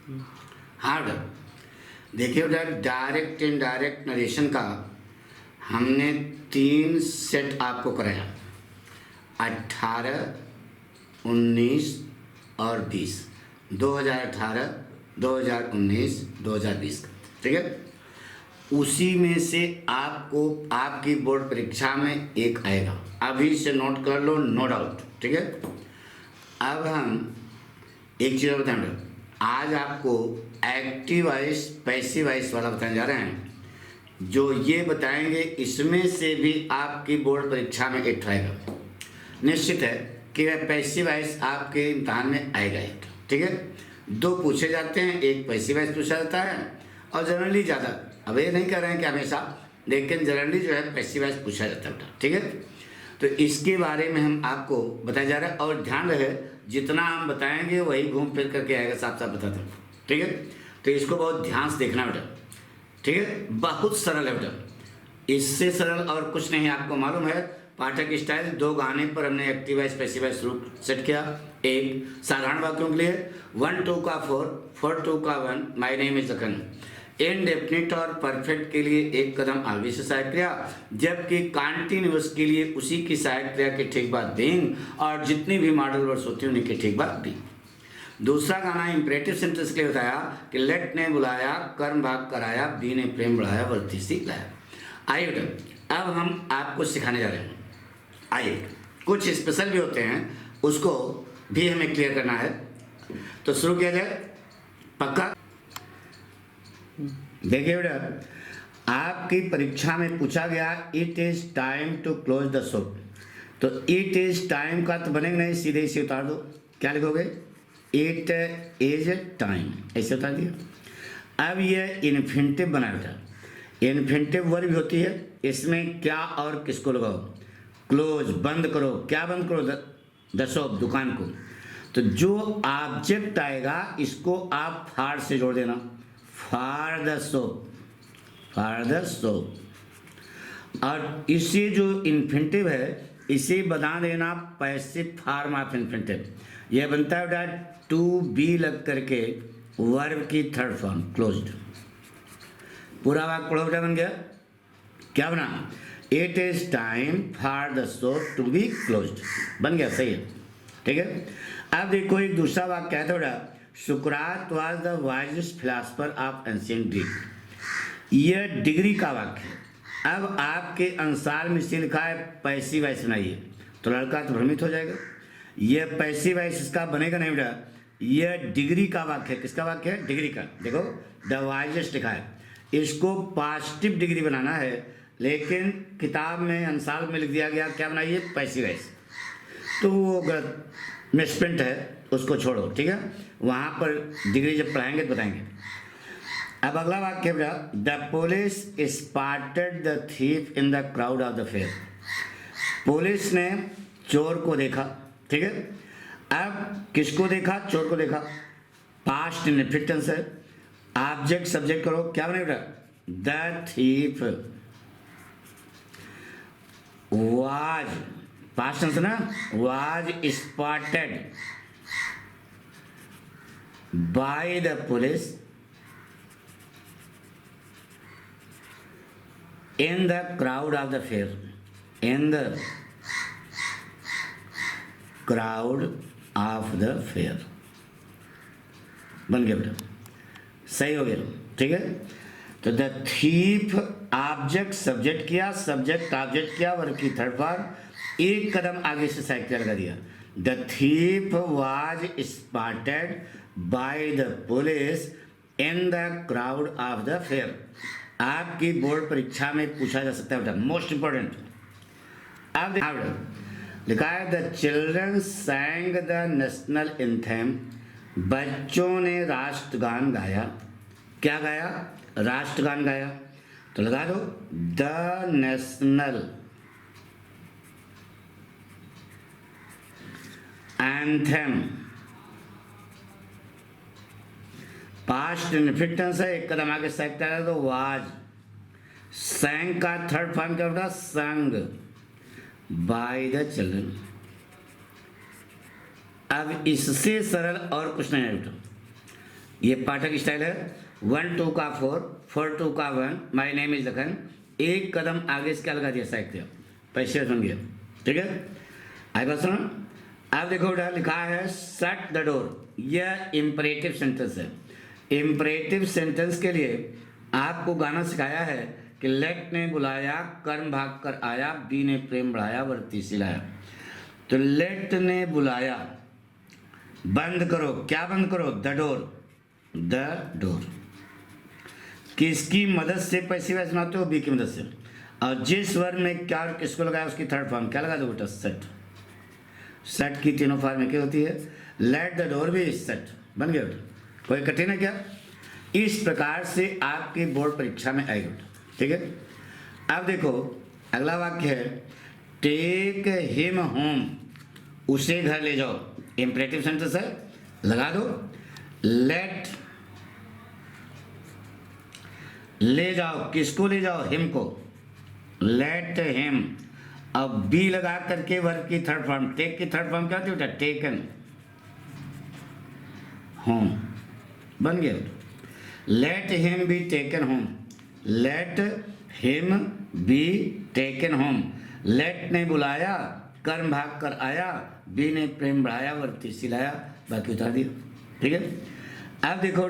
हाँ बेटा, देखिए बेटा, डायरेक्ट इनडायरेक्ट नरेशन का हमने 3 सेट आपको कराया, 18, 19 और 20, 2018, 2019, 2020 का, ठीक है। उसी में से आपको आपकी बोर्ड परीक्षा में एक आएगा, अभी से नोट कर लो, नो डाउट, ठीक है। अब हम एक चीज़ बताएं बेटा, आज आपको एक्टिव वॉइस पैसिव वॉइस वाला बताने जा रहे हैं। जो ये बताएंगे इसमें से भी आपकी बोर्ड परीक्षा में एक आएगा, निश्चित है कि वह पैसिव वॉइस आपके इम्तहान में आएगा एक, ठीक है। 2 पूछे जाते हैं, एक पैसिव वॉइस पूछा जाता है और जनरली ज़्यादा, अब ये नहीं कह रहे हैं कि हमेशा, लेकिन जनरली जो है पैसिव वॉइस पूछा जाता है बेटा, ठीक है। तो इसके बारे में हम आपको बताया जा रहा है, और ध्यान रहे जितना हम बताएंगे वही घूम फिर करके आएगा, साफ साफ बताते हैं, ठीक है। तो इसको बहुत ध्यान से देखना बेटा, ठीक है। बहुत सरल है बेटा, इससे सरल और कुछ नहीं। आपको मालूम है पाठक स्टाइल 2 गाने पर हमने एक्टिव वॉइस पैसिव वॉइस रूप सेट किया। एक साधारण वाक्यों के लिए 1 2 का 4, 4 2 का 1, my name is Lakhan. Indefinite और परफेक्ट के लिए एक कदम आगे से सहायक क्रिया, जबकि कॉन्टिन्यूअस के लिए उसी की सहायक क्रिया के ठीक बाद बीइंग, और जितनी भी मॉडल वर्ड्स होती हैं उनके ठीक बाद बी। दूसरा गाना इंपरेटिव सेंटेंस के लिए बताया कि लेट ने बुलाया, कर्म भाग कराया, बी ने प्रेम बढ़ाया, वर्ती सी लाया। आइए बेटा, अब हम आपको सिखाने जा रहे हैं। आइए, कुछ स्पेशल भी होते हैं, उसको भी हमें क्लियर करना है। तो शुरू किया जाए, पक्का? देखिए बेटा, आपकी परीक्षा में पूछा गया it is time to close the shop. तो इट इज टाइम का तो बनेगा नहीं, सीधे इसे उतार दो। क्या लिखोगे? इट इज टाइम, ऐसे उतार दिया। अब ये इन्फिनिटिव बना बेटा, इन्फिनिटिव वर्ब होती है, इसमें क्या और किसको लगाओ? क्लोज, बंद करो। क्या बंद करो? द शॉप, दुकान को। तो जो ऑब्जेक्ट आएगा इसको आप फार से जोड़ देना, far the shop, far the shop. और इसे जो इन्फिनिटिव है इसे बना देना पैसिव फॉर्म ऑफ इन्फिनिटिव। यह बनता है बेटा टू बी लग करके वर्ब की थर्ड फॉर्म, क्लोज्ड। पूरा वाक्य पढ़ो बेटा, बन गया। क्या बना? It is time for the shop to be closed, बन गया, सही है, ठीक है। अब देखो एक दूसरा वाक्य है थोड़ा, सुकरात was the wisest philosopher of ancient Greek. यह डिग्री का वाक्य है। अब आपके अनुसार में से लिखा है पैसिव वॉइस बनाइए, तो लड़का तो भ्रमित हो जाएगा। यह पैसिव वॉइस इसका बनेगा नहीं बेटा, यह डिग्री का वाक्य है। किसका वाक्य है? डिग्री का। देखो द वाइजेस्ट लिखा है, इसको पॉजिटिव डिग्री बनाना है, लेकिन किताब में अनुसार में लिख दिया गया क्या बनाइए? Passive voice. तो वो गलत मिसप्रिंट है, उसको छोड़ो, ठीक है। वहाँ पर डिग्री जब पढ़ाएंगे तो बताएंगे। अब अगला वाक्य बेटा, the police spotted the thief in the crowd of the fair. Police ने चोर को देखा, ठीक है। अब किसको देखा? चोर को देखा। पास्ट इनफिनिटिव है, ऑब्जेक्ट सब्जेक्ट करो, क्या बने बेटा? The thief was, past tense ना, was spotted by the police in the crowd of the fair, in the crowd of the fair, बन गया बेटा, सही हो गया, ठीक है। तो द थीफ ऑब्जेक्ट सब्जेक्ट किया, सब्जेक्ट ऑब्जेक्ट किया, वर्ब की थर्ड फॉर्म, एक कदम आगे से साइकिल लगा दिया। The thief was spotted by the police in the crowd of the fair. आपकी बोर्ड परीक्षा में पूछा जा सकता है बेटा, मोस्ट इंपॉर्टेंट। अब लिखा है the children sang the national anthem. बच्चों ने राष्ट्रगान गाया। क्या गाया? राष्ट्रगान गाया। तो लगा दो the national anthem. Past infinitive है, एक कदम आगे सकता है तो वाज। संग का थर्ड फॉर्म क्या होता? Sung by the children. अब इससे सरल और कुछ नहीं है बेटा। ये पाठक स्टाइल है। 1 2 का 4, 4 2 का 1, माई नेम इज लखन। एक कदम आगे से क्या लगा दिया साहित्य, पैसे बन गया। ठीक है, आगे बात सुनो। अब देखो उधर लिखा है शट द डोर, यह इम्परेटिव सेंटेंस है। इम्परेटिव सेंटेंस के लिए आपको गाना सिखाया है कि लेट ने बुलाया, कर्म भाग कर आया, बी ने प्रेम बढ़ाया, वर्ती सिलाया। तो लेट ने बुलाया, बंद करो, क्या बंद करो, द डोर, द डोर। किसकी मदद से पैसिव वॉइस बनाते हो, बी की मदद से। और जिस वर्ग में क्या और किसको लगाया उसकी थर्ड फॉर्म क्या लगा दो बेटा, सेट। सेट की तीनों फॉर्म में क्या होती है, let the door be set, बन गया बेटा। कोई कठिन है क्या? इस प्रकार से आपकी बोर्ड परीक्षा में आएगा बेटा। ठीक है, अब देखो अगला वाक्य है टेक हिम होम, उसे घर ले जाओ। इंपरेटिव सेंटेंस है, लगा दो लेट, ले जाओ, किसको ले जाओ, हिम को, लेट हिम। अब बी लगा करके वर्ब की थर्ड फॉर्म, टेक की थर्ड फॉर्म क्या होती है बेटा, टेकन होम, बन गया। Let him be taken home, let him be taken home. Let ने बुलाया, कर्म भाग कर आया, बी ने प्रेम बढ़ाया, वर्ती सिलाया, बाकी उतार दिया। ठीक है, अब देखो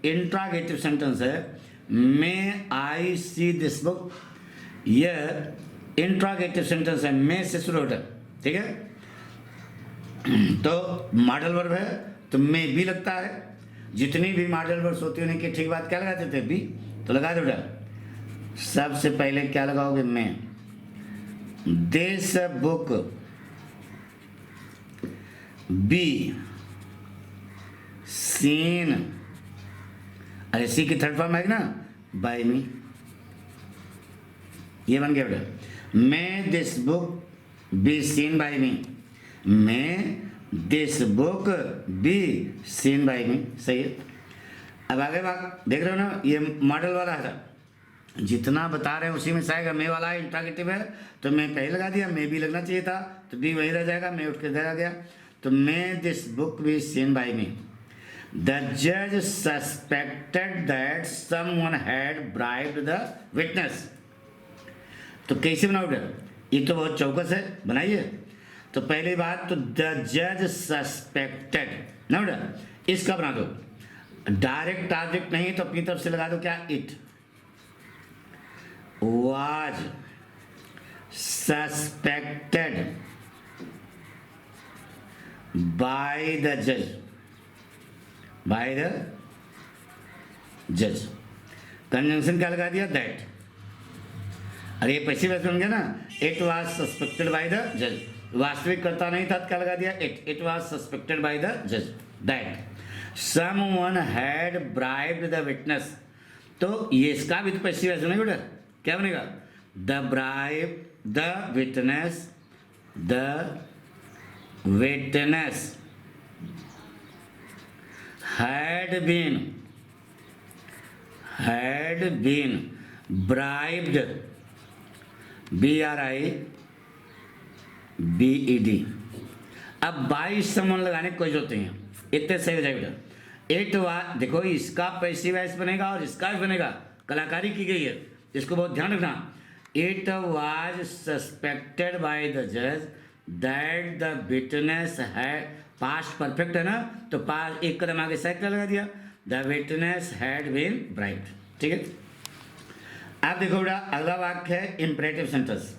इंट्रागेटिव सेंटेंस है, मे आई सी दिस बुक। यह इंट्रागेटिव सेंटेंस है, मे से शुरू होता है। ठीक है, तो मॉडल वर्ब है तो मे बी लगता है। जितनी भी मॉडल वर्ब्स होती है उनकी ठीक बात क्या लगाते थे, बी, तो लगा दो बेटा। सबसे पहले क्या लगाओगे, मे। दिस बुक, बी सीन, अरे सी की थर्ड फॉर्म आएगी ना, बाय मी, ये बन गया बेटा। May this book be seen by me, may this book be seen by me, सही है। अब आगे बात देख रहे हो ना, ये मॉडल वाला है, जितना बता रहे हैं उसी में से आएगा। मे वाला इंट्रागेटिव है तो मैं पहले लगा दिया, मे भी लगना चाहिए था, तो बी वही रह जाएगा, मैं उठ के आ गया। तो may this book be seen by me. The judge suspected that someone had bribed the witness। तो कैसे बनाओगे, ये तो बहुत चौकस है, बनाइए। तो पहली बात तो द जज सस्पेक्टेड ना बेटा, इसका बना दो। डायरेक्ट ऑब्जेक्ट नहीं तो अपनी तरफ से लगा दो क्या, it was suspected by the जज, बाय द जज। कंजंक्शन क्या लगा दिया, दैट। अरे ये पैसिव वॉइस बन गया ना, it was suspected by the जज। वास्तविक करता नहीं था तो क्या लगा दिया, it was suspected by the जज that someone had bribed the witness. तो ये इसका भी तो पैसिव वॉइस बनेगा बेटा, क्या बनेगा, the bribe the witness, the witness had been bribed, B-R-I-B-E-D। अब बाई समवन लगाने कोई जरूरत नहीं है, इतने सही हो जाएगा। इट वाज, देखो इसका पैसिव वॉइस बनेगा और इसका भी बनेगा, कलाकारी की गई है, इसको बहुत ध्यान रखना। It was suspected by the जज दैट द विटनेस है, पास्ट परफेक्ट है ना, तो पास्ट एक कदम आगे सेकंड लगा दिया, the witness had been bribed. ठीक है, अब देखो बेटा अगला वाक्य है इंपरेटिव सेंटेंस,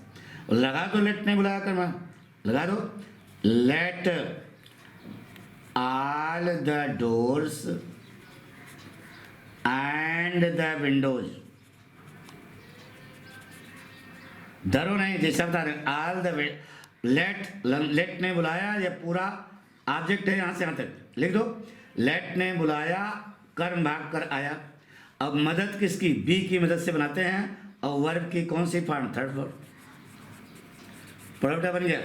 लगा दो लेट ने बुलाया कर, लगा दो let all the doors and the Windows, धरो नहीं जैसा बता रहे, ऑल द लेट ने बुलाया, ये पूरा ऑब्जेक्ट है, यहां से यहां तक लिख दो। लेट ने बुलाया, कर्म भाग कर आया। अब मदद किसकी, बी की मदद से बनाते हैं, और वर्ब की कौन सी फॉर्म, थर्ड फॉर्म, प्रोडक्ट बन गया।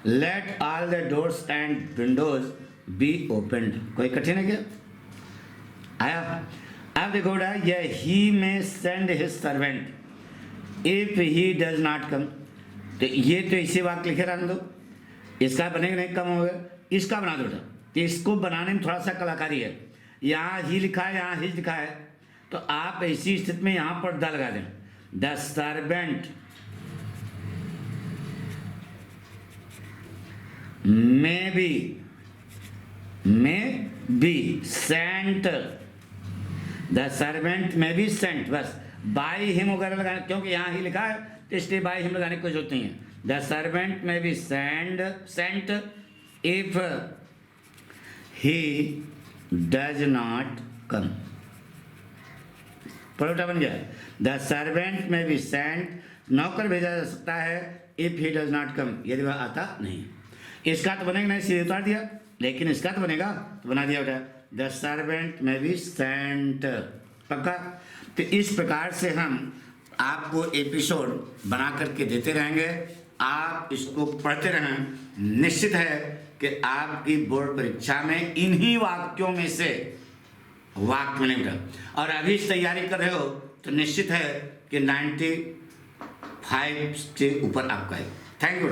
Let all the doors and Windows B opened. कोई कठिन है क्या, आया। अब देखो बेटा, ये ही में send his servant if he does not कम। तो ये तो इसी वाक्य लिखे रहने दो, इसका बनेगा नहीं, कम होगा, इसका बना दो बेटा। तो इसको बनाने में थोड़ा सा कलाकारी है, यहाँ ही लिखा है, यहाँ हिज लिखा है, तो आप ऐसी स्थिति में यहाँ पर द लगा दें। The servant may be sent, the servant may be Saint, बस बाय हिम वगैरह लगाने, क्योंकि यहाँ ही लिखा है तो इसलिए बाय हिम लगाने की कोई जरूरत नहीं है। The servant may be sent if he does not come. परोटा बन गया। The servant may be sent, नौकर भेजा जा सकता है if he does not come, यदि वह आता नहीं। इसका तो बनेगा नहीं, सीधे उतार दिया, लेकिन इसका तो बनेगा, तो बना दिया बेटा the servant may be Saint. पक्का। तो इस प्रकार से हम आपको एपिसोड बना करके देते रहेंगे, आप इसको पढ़ते रहें। निश्चित है कि आपकी बोर्ड परीक्षा में इन्हीं वाक्यों में से वाक्य बनेगा, और अभी से तैयारी कर रहे हो तो निश्चित है कि 95 से ऊपर आपका है। Thank you.